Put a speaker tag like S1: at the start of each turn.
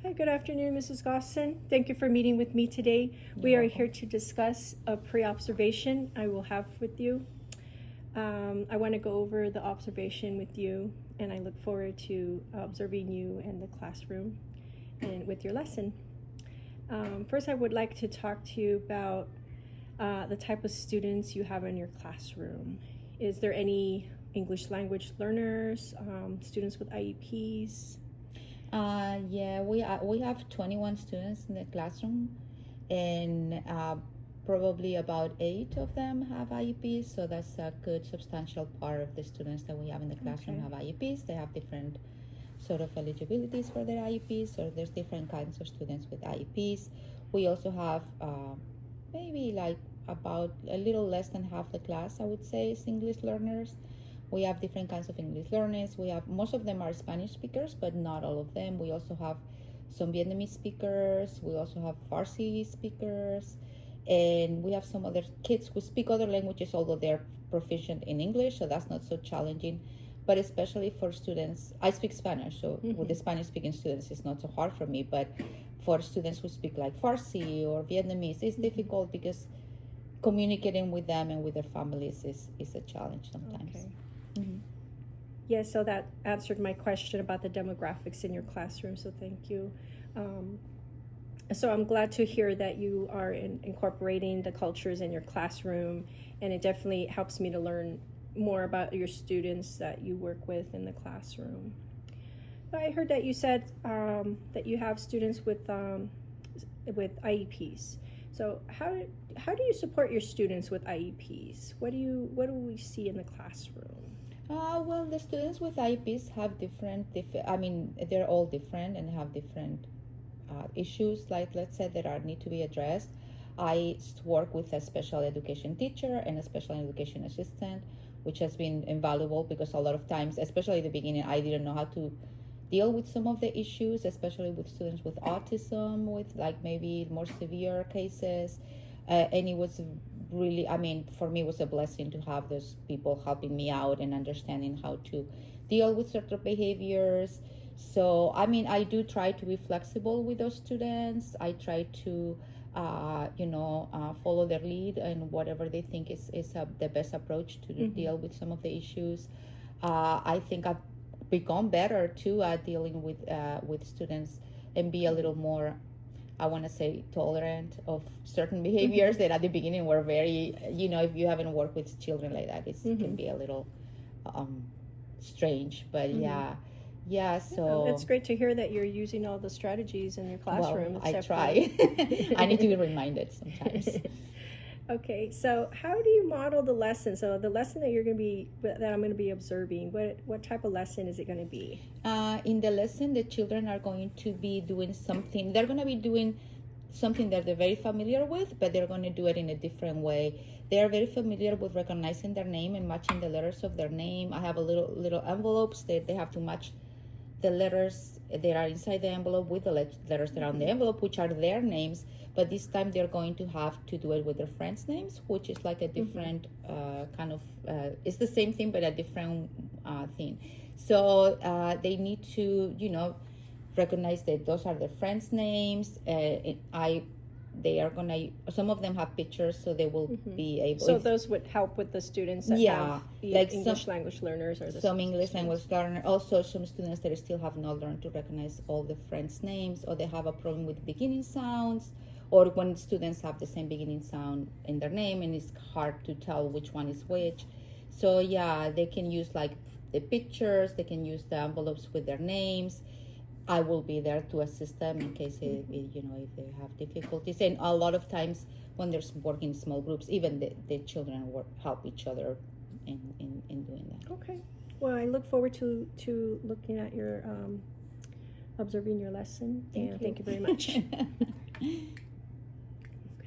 S1: Hi, good afternoon, Mrs. Gosson. Thank you for meeting with me today. We are here to discuss a pre-observation I will have with you. I want to go over the observation with you, and I look forward to observing you in the classroom and with your lesson. First, I would like to talk to you about the type of students you have in your classroom. Is there any English language learners, students with IEPs?
S2: Yeah, we have 21 students in the classroom, and probably about 8 of them have IEPs. So that's a good substantial part of the students that we have in the classroom have IEPs. They have different sort of eligibilities for their IEPs. So there's different kinds of students with IEPs. We also have maybe like about a little less than half the class, I would say, is English learners. We have different kinds of English learners. We have, most of them are Spanish speakers, but not all of them. We also have some Vietnamese speakers. We also have Farsi speakers. And we have some other kids who speak other languages, although they're proficient in English, so that's not so challenging. But especially for students, I speak Spanish, so with the Spanish-speaking students, it's not so hard for me. But for students who speak like Farsi or Vietnamese, it's difficult because communicating with them and with their families is a challenge sometimes.
S1: Okay. Yeah, so that answered my question about the demographics in your classroom, so thank you. So I'm glad to hear that you are incorporating the cultures in your classroom, and it definitely helps me to learn more about your students that you work with in the classroom. I heard that you said that you have students with IEPs. So how do you support your students with IEPs? What do we see in the classroom?
S2: Well, the students with IEPs have they're all different and have different issues, like let's say that need to be addressed. I work with a special education teacher and a special education assistant, which has been invaluable because a lot of times, especially at the beginning, I didn't know how to deal with some of the issues, especially with students with autism, with like maybe more severe cases. And it was really, for me, it was a blessing to have those people helping me out and understanding how to deal with certain behaviors. So, I do try to be flexible with those students. I try to, follow their lead and whatever they think is the best approach to deal with some of the issues. I think I've become better too at dealing with students and be a little more, I want to say, tolerant of certain behaviors that at the beginning were very, if you haven't worked with children like that, it can be a little strange. But yeah, so...
S1: It's great to hear that you're using all the strategies in your classroom.
S2: Well, I try. I need to be reminded sometimes.
S1: Okay, so how do you model the lesson? So the lesson that I'm going to be observing, what type of lesson is it going to be?
S2: In the lesson, the children are going to be doing something. They're going to be doing something that they're very familiar with, but they're going to do it in a different way. They are very familiar with recognizing their name and matching the letters of their name. I have a little envelopes that they have to match the letters that are inside the envelope with the letters that are on the envelope, which are their names. But this time they're going to have to do it with their friends' names, which is like a different kind of, it's the same thing, but a different thing. So they need to, recognize that those are their friends' names. They are gonna, some of them have pictures, so they will be able.
S1: So those would help with the students that have like English language learners, or
S2: some English language learners. Also, some students that still have not learned to recognize all the friends' names, or they have a problem with beginning sounds, or when students have the same beginning sound in their name and it's hard to tell which one is which. So yeah, they can use like the pictures. They can use the envelopes with their names. I will be there to assist them in case if they have difficulties. And a lot of times when there's working small groups, even the children help each other in doing that.
S1: Okay. Well, I look forward to looking at your observing your lesson.
S2: Thank you.
S1: Thank you very much.